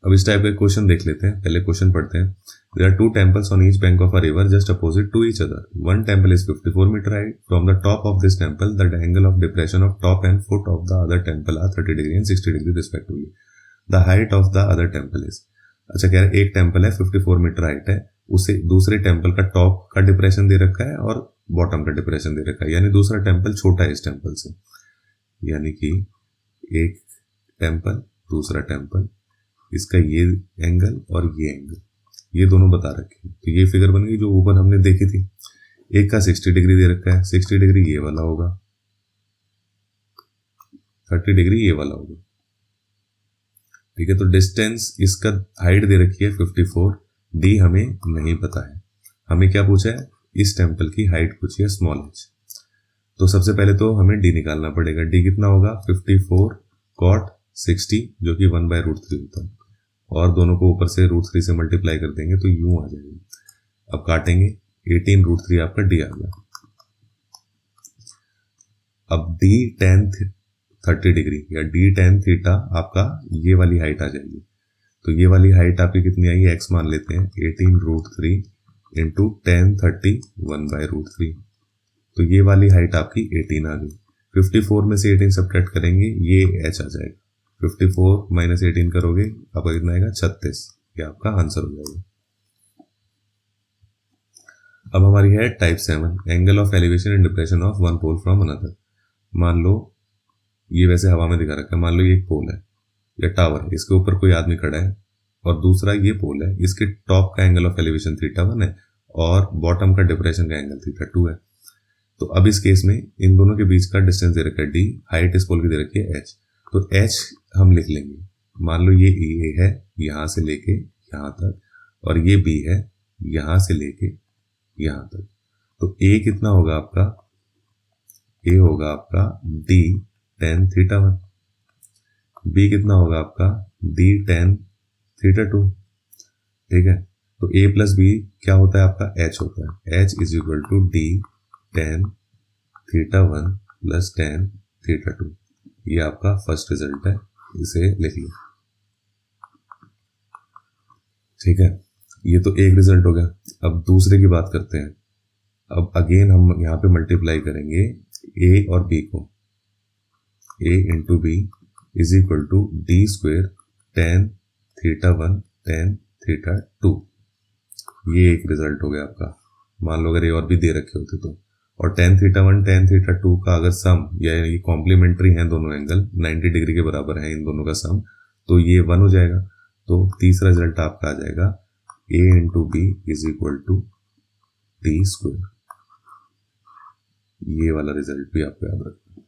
अब इस टाइप का क्वेश्चन देख लेते हैं। पहले क्वेश्चन पढ़ते हैं। There are 2 temples on each bank of a river just opposite to each other. One temple is 54 meter high. From the top of this temple, the angle of depression of top and foot of the other temple are 30 degree and 60 degree respectively. The height of the other temple is, अच्छा कह रहा है एक temple है 54 metre height है, उसे दूसरे temple का टॉप का डिप्रेशन दे रखा है और बॉटम का डिप्रेशन दे रखा है, यानी दूसरा टेम्पल छोटा है इस टेम्पल से, यानी कि एक टेम्पल दूसरा टेम्पल, इसका ये एंगल और ये एंगल ये दोनों बता रखे हैं। तो ये फिगर बन गई जो ऊपर हमने देखी थी। एक का 60 डिग्री दे रखा है, 60 डिग्री ये वाला होगा, 30 डिग्री ये वाला होगा, ठीक है। तो डिस्टेंस इसका हाइट दे रखी है 54, डी हमें नहीं पता है। हमें क्या पूछा है, इस टेम्पल की हाइट पूछी है स्मॉल h। तो सबसे पहले तो हमें डी निकालना पड़ेगा। डी कितना होगा 54 कॉट 60 जो कि 1/√3 होता है, और दोनों को ऊपर से √3 से मल्टीप्लाई कर देंगे तो यूं आ जाएगा। अब काटेंगे 18√3 आपका डी आ गया। अब डी tan 30 डिग्री या डी tan थीटा आपका ये वाली हाइट आ जाएगी। तो ये वाली हाइट आपकी कितनी आई, x मान लेते हैं 18√3 इंटू tan 30 1/√3। तो ये वाली हाइट आपकी 18 आ गई। 54 में से 18 सब्ट्रैक्ट करेंगे ये h आ जाएगा। 54 माइनस 18 करोगे आपका कितना आएगा 36। ये आपका आंसर हो जाएगा। अब हमारी है type 7, angle of elevation and depression of one pole from another. मान लो ये वैसे हवा में दिखा रखा है, मान लो ये एक पोल है या टावर है, इसके ऊपर कोई आदमी खड़ा है, और दूसरा ये पोल है, इसके टॉप का एंगल ऑफ एलिवेशन थीटा 1 है और बॉटम का डिप्रेशन का एंगल थीटा 2 है। तो अब इस केस में इन दोनों के बीच का डिस्टेंस दे रखा है डी, हाइट इस पोल की दे रखी है h। तो h हम लिख लेंगे। मान लो ये ए है यहां से लेके यहां तक, और ये b है यहां से लेके यहां तक। तो a कितना होगा आपका, a होगा आपका d tan थीटा 1, b कितना होगा आपका d tan थीटा 2, ठीक है। तो a प्लस b क्या होता है आपका h होता है, h is equal to d tan theta 1 plus tan theta 2। ये आपका फर्स्ट रिजल्ट है, इसे लिख लो, ठीक है। ये तो एक रिजल्ट हो गया। अब दूसरे की बात करते हैं। अब अगेन हम यहाँ पे मल्टीप्लाई करेंगे a और b को, a into B is equal to D square tan theta 1 tan theta 2। ये एक रिजल्ट हो गया आपका। मान लो अगर ये और भी दे रखे होते तो, और tan थीटा 1 tan थीटा 2 का अगर सम, या ये कॉम्प्लीमेंट्री हैं दोनों एंगल 90 डिग्री के बराबर है इन दोनों का सम, तो ये 1 हो जाएगा। तो तीसरा रिजल्ट आपका आ जाएगा a into B is equal to T square. ये वाला रिजल्ट भी आपको याद रखना है।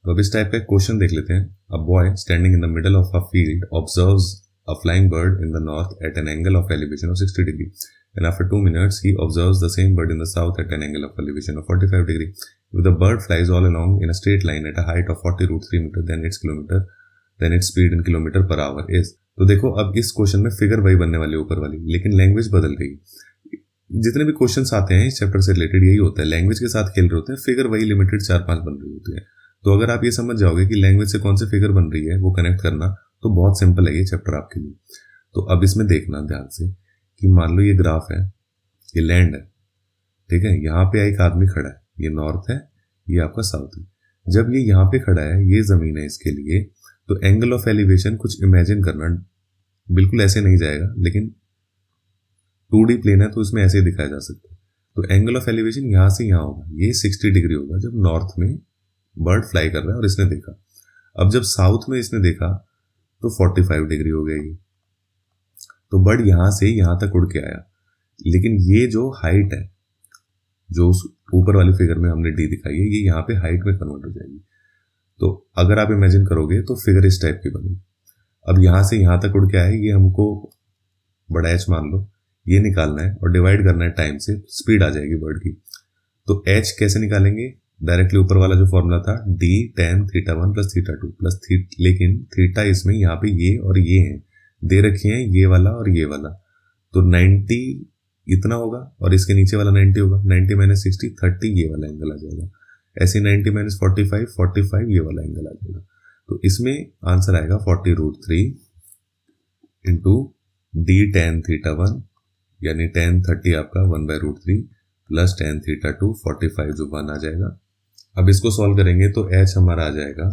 तो अब इस टाइप का क्वेश्चन देख लेते हैं। A boy standing in the middle of a field observes a flying bird in the north at an angle of elevation of 60 degree, and after 2 minutes he observes the same bird in the south at an angle of elevation of 45 degree. If the bird flies all along in a straight line at a height of 40 root 3 meter, then its speed in kilometer per hour is। तो देखो अब इस question में figure वही बनने वाली ऊपर वाली, लेकिन लैंग्वेज बदल गई। जितने भी क्वेश्चन आते हैं इस चैप्टर से रिलेटेड यही होता है, लैंग्वेज के साथ खेल रहे होते हैं, फिगर वही लिमिटेड 4-5 बन रही होती है। तो अगर आप ये समझ जाओगे कि लैंग्वेज से कौन सी फिगर बन रही है वो कनेक्ट करना, तो बहुत सिंपल है ये चैप्टर आपके लिए। तो अब इसमें देखना ध्यान से कि मान लो ये ग्राफ है, ये लैंड है, ठीक है, यहाँ पे एक आदमी खड़ा है, ये नॉर्थ है, ये आपका साउथ है। जब ये यहाँ पे खड़ा है, ये जमीन है इसके लिए, तो एंगल ऑफ एलिवेशन कुछ इमेजिन करना, बिल्कुल ऐसे नहीं जाएगा, लेकिन 2D प्लेन है तो इसमें ऐसे दिखाया जा सकता है। तो एंगल ऑफ एलिवेशन यहाँ से यहाँ होगा, ये 60 डिग्री होगा जब नॉर्थ में बर्ड फ्लाई कर रहा है और इसने देखा। अब जब साउथ में इसने देखा तो 45 डिग्री हो गई। तो बर्ड यहां से यहां तक उड़ के आया, लेकिन ये जो हाइट है, जो उस ऊपर वाली फिगर में हमने डी दिखाई है, ये यहाँ पे हाइट में कन्वर्ट हो जाएगी। तो अगर आप इमेजिन करोगे तो फिगर इस टाइप की बनेगी। अब यहां से यहां तक उड़ के आया, ये हमको बड़ा एच मान लो, ये निकालना है और डिवाइड करना है टाइम से, स्पीड आ जाएगी बर्ड की। तो एच कैसे निकालेंगे? डायरेक्टली ऊपर वाला जो फॉर्मूला था डी tan θ1 प्लस θ2 प्लस लेकिन थीटा इसमें यहाँ पे ये और ये हैं दे रखे हैं, ये वाला और ये वाला। तो 90 इतना होगा और इसके नीचे वाला 90 होगा। 90 माइनस 60 30 ये वाला एंगल आ जाएगा। ऐसे 90 माइनस 45 45 ये वाला एंगल आ जाएगा। तो इसमें आंसर आएगा 40 रूट 3 इंटू डी tan θ1 यानी tan 30 आपका 1/√3 प्लस tan θ2 45 जो 1 आ जाएगा। अब इसको सॉल्व करेंगे तो h हमारा आ जाएगा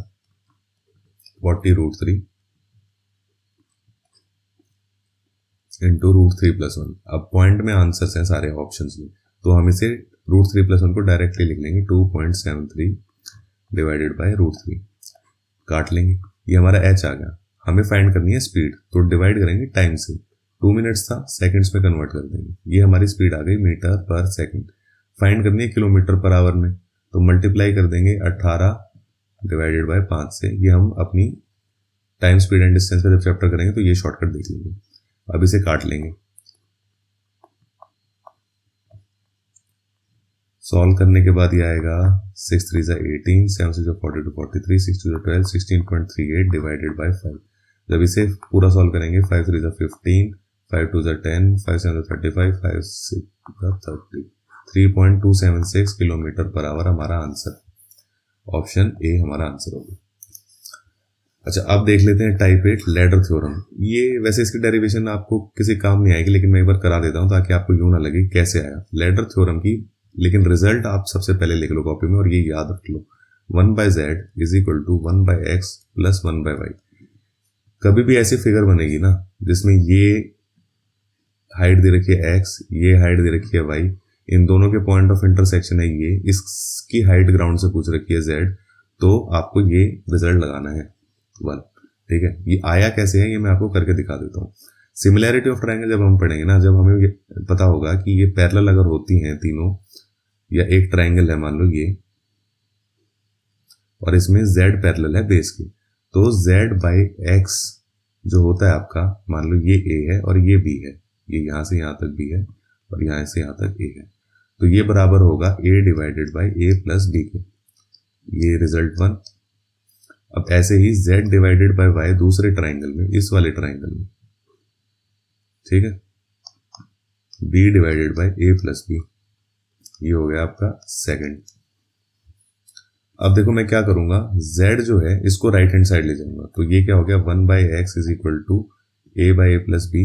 40 रूट 3 इंटू √3 प्लस 1। अब पॉइंट में आंसर्स हैं सारे ऑप्शंस में, तो हम इसे √3 प्लस 1 को डायरेक्टली लिख लेंगे 2.73 डिवाइडेड बाय √3, काट लेंगे। ये हमारा h आ गया। हमें फाइंड करनी है स्पीड, तो डिवाइड करेंगे टाइम से। 2 मिनट्स था, सेकंड्स में कन्वर्ट कर देंगे। ये हमारी स्पीड आ गई मीटर पर सेकंड। फाइंड करनी है किलोमीटर पर आवर में, तो मल्टीप्लाई कर देंगे 18 डिवाइडेड बाय 5 से। ये हम अपनी टाइम स्पीड एंड डिस्टेंस का जब चैप्टर करेंगे तो ये शॉर्टकट देख लेंगे। अब इसे काट लेंगे। सॉल्व करने के बाद ये आएगा 6 3 18 7 6 42 43 6 2 12 16.38 डिवाइडेड बाय 5। जब इसे पूरा सॉल्व करेंगे 5 3 15 5 2 10 5 7 35 5 6 30 3.276 किलोमीटर पर आवर हमारा आंसर। ऑप्शन ए हमारा आंसर होगा। अच्छा, अब देख लेते हैं टाइप 8 लैडर थ्योरम। ये वैसे इसकी डेरिवेशन आपको किसी काम नहीं आएगी, लेकिन मैं एक बार करा देता हूं ताकि आपको यूं ना लगे कैसे आया लैडर थ्योरम की। लेकिन रिजल्ट आप सबसे पहले लिख लो कॉपी में और ये याद रख लो, 1/z is equal to 1/x plus 1/y। कभी भी ऐसी फिगर बनेगी ना जिसमें ये हाइट दे रखी है x, ये हाइट दे रखी है y, इन दोनों के पॉइंट ऑफ इंटरसेक्शन है ये, इसकी हाइट ग्राउंड से पूछ रखी है z, तो आपको ये रिजल्ट लगाना है 1। ठीक है, ये आया कैसे है ये मैं आपको करके दिखा देता हूँ। सिमिलैरिटी ऑफ ट्रायंगल जब हम पढ़ेंगे ना, जब हमें पता होगा कि ये पैरेलल अगर होती हैं तीनों, या एक ट्रायंगल है मान लो ये, और इसमें z पैरेलल है बेस के, तो z/x जो होता है आपका, मान लो ये a है और ये b है, ये यहां से यहां तक b है और यहां से यहां तक a है, तो ये बराबर होगा a divided by a plus b के। ये रिजल्ट 1। अब ऐसे ही z डिवाइडेड बाई y दूसरे ट्राइंगल में, इस वाले ट्राइंगल में, ठीक है, b divided by a plus b, ये हो गया आपका सेकंड। अब देखो मैं क्या करूंगा, z जो है इसको राइट हैंड साइड ले जाऊंगा, तो ये क्या हो गया 1/x is equal to a/a plus b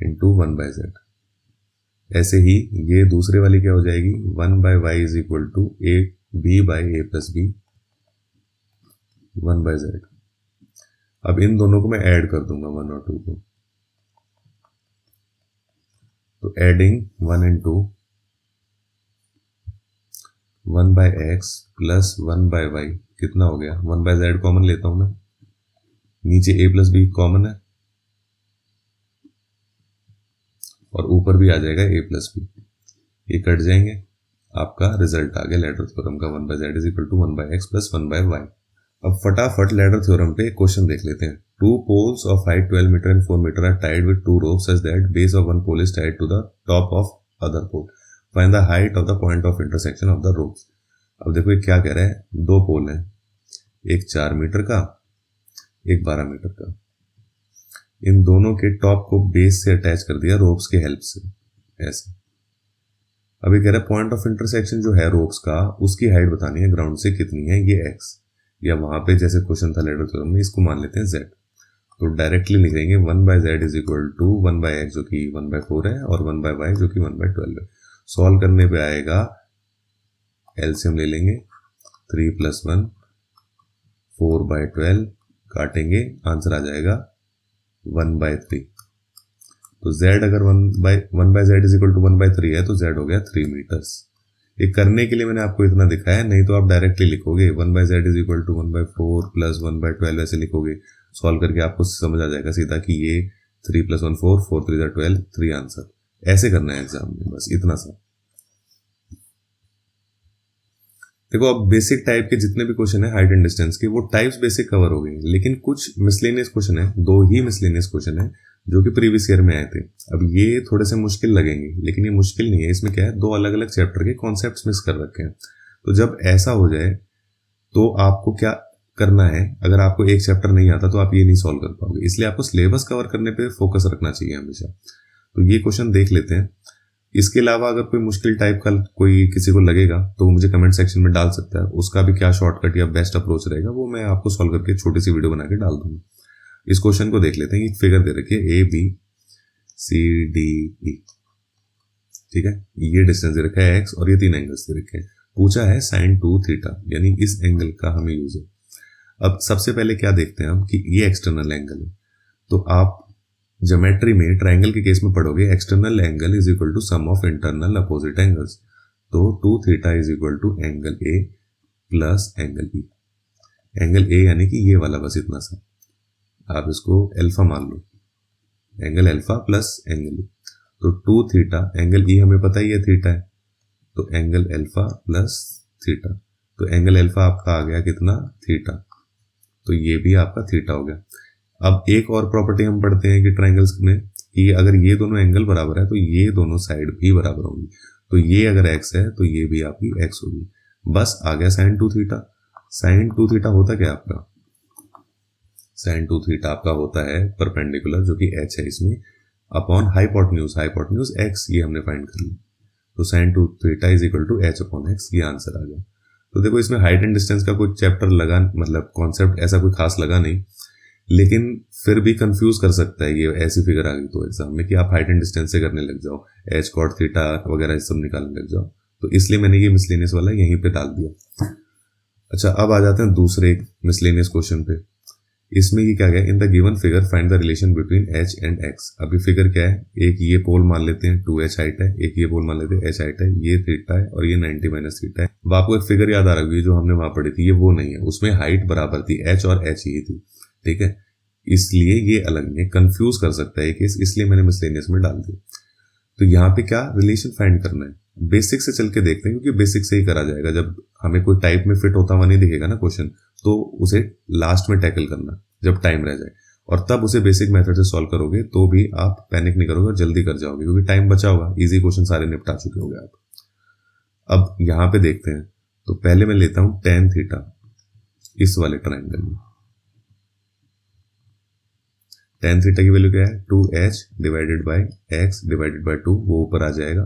into 1/z। ऐसे ही ये दूसरे वाली क्या हो जाएगी 1/y is equal to b/a plus b 1/z। अब इन दोनों को मैं ऐड कर दूंगा 1 और 2 को, तो adding 1 and 2 1/x plus 1/y कितना हो गया, 1/z कॉमन लेता हूं मैं, नीचे a प्लस b कॉमन है, और ऊपर भी आ जाएगा a प्लस बी, ये कट जाएंगे, आपका रिजल्ट आ गया लैडर थ्योरम का 1/z is equal to 1/x plus 1/y। अब फटाफट लैडर थ्योरम पे एक क्वेश्चन देख लेते हैं। Two poles of height 12 metre and 4 metre are tied with two ropes such that base of one pole is tied to the top of other pole, find the height of the point of intersection of the ropes. अब देखो ये क्या कह रहा है, दो पोल हैं, एक 4 मीटर का, एक 12 मीटर का, इन दोनों के टॉप को बेस से अटैच कर दिया रोप्स के हेल्प से, ऐसे। अभी कह रहा है पॉइंट ऑफ इंटरसेक्शन जो है रोप्स का, उसकी हाइट बतानी है ग्राउंड से कितनी है, ये x, या वहां पे जैसे क्वेश्चन था लैडर थ्योरम में, इसको मान लेते हैं z। तो डायरेक्टली लिखेंगे 1/z is equal to 1/x जो कि 1/4 है और 1/y जो कि 1/12 है। सॉल्व करने पे आएगा, एलसीएम ले लेंगे, 3 + 1 4/12, काटेंगे, आंसर आ जाएगा 1/3। तो z अगर 1/z इज इक्वल टू 1/3 है तो z हो गया 3 मीटर्स। ये करने के लिए मैंने आपको इतना दिखाया, नहीं तो आप डायरेक्टली लिखोगे 1/z is equal to 1/4 plus 1/12 ऐसे लिखोगे। सॉल्व करके आपको समझ आ जाएगा सीधा कि ये 3 + 1 4, 4 3 12, 3 आंसर। ऐसे करना है एग्जाम में, बस इतना सा। देखो अब बेसिक टाइप के जितने भी क्वेश्चन है हाइट एंड डिस्टेंस के, वो टाइप्स बेसिक कवर हो गए, लेकिन कुछ मिसलेनियस क्वेश्चन है, 2 ही मिसलेनियस क्वेश्चन है जो कि प्रीवियस ईयर में आए थे। अब ये थोड़े से मुश्किल लगेंगे, लेकिन ये मुश्किल नहीं है, इसमें क्या है 2 अलग अलग चैप्टर के कॉन्सेप्ट्स मिस कर रखे हैं। तो जब ऐसा हो जाए तो आपको क्या करना है, अगर आपको एक चैप्टर नहीं आता तो आप ये नहीं सॉल्व कर पाओगे, इसलिए आपको सिलेबस कवर करने पे फोकस रखना चाहिए हमेशा। तो ये क्वेश्चन देख लेते हैं। इसके अलावा अगर कोई मुश्किल टाइप का कोई किसी को लगेगा तो वो मुझे कमेंट सेक्शन में डाल सकता है, उसका भी क्या शॉर्टकट या बेस्ट अप्रोच रहेगा वो मैं आपको सॉल्व करके छोटी सी वीडियो बना के डाल दूंगा। इस क्वेश्चन को देख लेते हैं। एक फिगर दे रखी है ABCDE, ठीक है, ये डिस्टेंस दे रखा है x और ये 3 एंगल्स दे रखे हैं। पूछा है sin 2 थीटा, यानी इस एंगल का हमें यूज है। अब सबसे पहले क्या देखते हैं हम कि ये एक्सटर्नल एंगल है, तो आप ज्योमेट्री में ट्राइंगल के केस में पढ़ोगे external angle is equal to sum of internal opposite angles. तो 2 theta is equal to angle A plus angle E। Angle A यानी कि ये वाला, बस इतना सा, आप इसको अल्फा मान लो, angle alpha plus angle E। तो 2 थीटा, एंगल E हमें पता ही है थीटा है, तो एंगल अल्फा प्लस थीटा, तो एंगल अल्फा आपका आ गया कितना, थीटा, तो ये भी आपका थीटा हो गया। अब एक और प्रॉपर्टी हम पढ़ते हैं कि ट्राइंगल्स में कि अगर ये दोनों एंगल बराबर है तो ये दोनों साइड भी बराबर होंगी। तो ये अगर x है तो ये भी आपकी x होगी। बस आ गया sin 2 थीटा। sin 2 थीटा होता क्या आपका, sin 2 थीटा आपका होता है परपेंडिकुलर, जो कि h है इसमें, अपॉन हाइपोटेन्यूज, हाइपोटेन्यूज x, ये हमने फाइंड कर लिया। तो sin 2 theta is equal to h upon x, ये आंसर आ गया। तो देखो इसमें हाइट एंड डिस्टेंस का कोई चैप्टर लगा, मतलब कॉन्सेप्ट ऐसा कोई खास लगा नहीं, लेकिन फिर भी कंफ्यूज कर सकता है ये ऐसी फिगर आ गई तो एग्जाम में कि आप हाइट एंड डिस्टेंस से करने लग जाओ, h cot थीटा वगैरह सब निकालने लग जाओ। तो इसलिए मैंने ये मिसलेनियस वाला यहीं पे डाल दिया। अच्छा, अब आ जाते हैं दूसरे मिसलेनियस क्वेश्चन पे। इसमें ये क्या गया, in the given figure find the relation between h and x। अभी फिगर क्या है, एक ये पोल मान लेते हैं 2h हाइट है, एक ये पोल मान लेते हैं h हाइट है, ये थीटा है और ये 90 माइनस थीटा है। अब आपको एक फिगर याद आ रही है जो हमने वहां पढ़ी थी, ये वो नहीं है, उसमें हाइट बराबर थी, h और h ही थी, ठीक है, इसलिए ये अलग नहीं, कंफ्यूज कर सकता है केस, इसलिए मैंने मिसलेनियस में डाल दिया। तो यहाँ पे क्या रिलेशन फाइंड करना है, बेसिक से चल के देखते हैं, क्योंकि बेसिक से ही करा जाएगा। जब हमें कोई टाइप में फिट होता हुआ नहीं दिखेगा ना क्वेश्चन, तो उसे लास्ट में टैकल करना जब टाइम रह जाए, और तब उसे बेसिक मेथड से सॉल्व करोगे तो भी आप पैनिक नहीं करोगे और जल्दी कर जाओगे, क्योंकि टाइम बचा होगा, इजी क्वेश्चन सारे निपटा चुके होंगे आप। अब यहाँ पे देखते हैं, तो पहले मैं लेता हूं tan थीटा इस वाले ट्राइंगल में। tan थीटा की वैल्यू क्या है, 2h divided by x divided by 2, वो ऊपर आ जाएगा,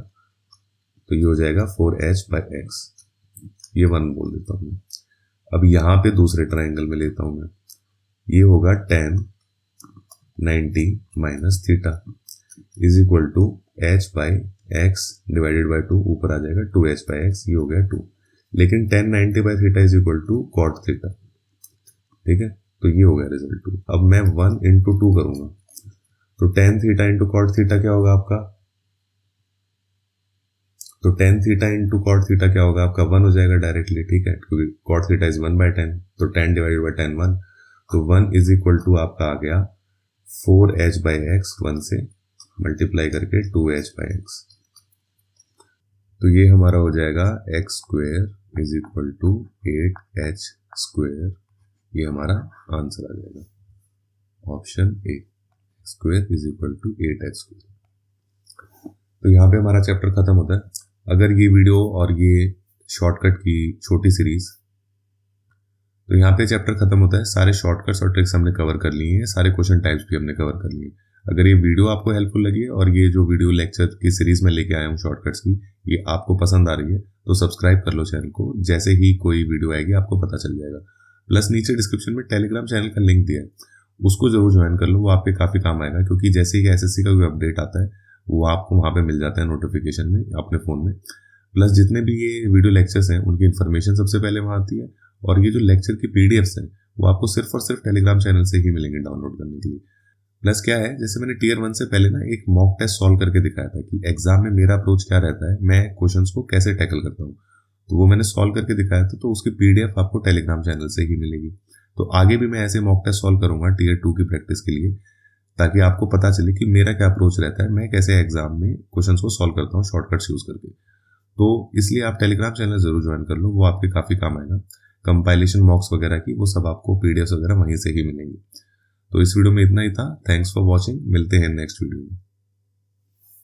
तो ये हो जाएगा 4h बाई x, ये 1 बोल देता हूं मैं। अब यहां पे दूसरे ट्राइंगल में लेता हूं मैं, ये होगा tan 90 minus theta is equal to h by x divided by 2, ऊपर आ जाएगा 2h बाई x, ये हो गया 2। लेकिन tan 90 by theta is equal to cot theta, ठीक है, तो ये हो गया रिजल्ट 2। अब मैं 1 इंटू 2 करूंगा, तो tan theta into cot theta क्या होगा आपका, तो tan theta into cot theta क्या होगा आपका, 1 हो जाएगा डायरेक्टली, ठीक है, क्योंकि cot थीटा इज 1 बाई 10, तो tan डिवाइडेड बाई 10 1, तो 1 इज इक्वल टू आपका आ गया 4h बाई x, 1 से मल्टीप्लाई करके 2h/x। तो ये हमारा हो जाएगा x² is equal to 8h²। ये हमारा आंसर आ जाएगा option A, x² is equal to 8h²। तो यहाँ पे हमारा चैप्टर खत्म होता है। अगर ये वीडियो और ये शॉर्टकट की छोटी सीरीज, तो यहाँ पे चैप्टर खत्म होता है। सारे शॉर्टकट्स और ट्रिक्स हमने कवर कर लिए हैं, सारे क्वेश्चन टाइप्स भी हमने कवर कर लिए। अगर ये वीडियो आपको हेल्पफुल लगी है और ये जो वीडियो लेक्चर की सीरीज में लेके आया हूँ शॉर्टकट्स की, ये आपको पसंद आ रही है तो सब्सक्राइब कर लो चैनल को। जैसे ही कोई वीडियो आएगी आपको पता चल जाएगा। प्लस नीचे डिस्क्रिप्शन में टेलीग्राम चैनल का लिंक दिया है, उसको जरूर ज्वाइन कर लो, वो आपके काफ़ी काम आएगा। क्योंकि जैसे ही SSC का कोई अपडेट आता है वो आपको वहाँ पे मिल जाता है नोटिफिकेशन में अपने फ़ोन में। प्लस जितने भी ये वीडियो लेक्चर्स हैं उनकी इन्फॉर्मेशन सबसे पहले वहाँ आती है, और ये जो लेक्चर की PDFs हैं वो आपको सिर्फ और सिर्फ टेलीग्राम चैनल से ही मिलेंगे डाउनलोड करने के लिए। प्लस क्या है, जैसे मैंने Tier 1 से पहले ना एक मॉक टेस्ट सॉल्व करके दिखाया था कि एग्जाम में मेरा अप्रोच क्या रहता है, मैं क्वेश्चंस को कैसे टैकल करता हूँ, तो वो मैंने सॉल्व करके दिखाया था। तो उसकी PDF आपको टेलीग्राम चैनल से ही मिलेगी। तो आगे भी मैं ऐसे मॉक टेस्ट सॉल्व करूंगा Tier 2 की प्रैक्टिस के लिए, ताकि आपको पता चले कि मेरा क्या अप्रोच रहता है, मैं कैसे एग्जाम में क्वेश्चंस को सॉल्व करता हूँ शॉर्टकट्स यूज करके। तो इसलिए आप टेलीग्राम चैनल जरूर ज्वाइन कर लो, वो आपके काफ़ी काम आएगा। कंपाइलेशन मॉक्स वगैरह की वो सब आपको PDFs वगैरह वहीं से ही मिलेंगी। तो इस वीडियो में इतना ही था। थैंक्स फॉर वॉचिंग, मिलते हैं नेक्स्ट वीडियो में।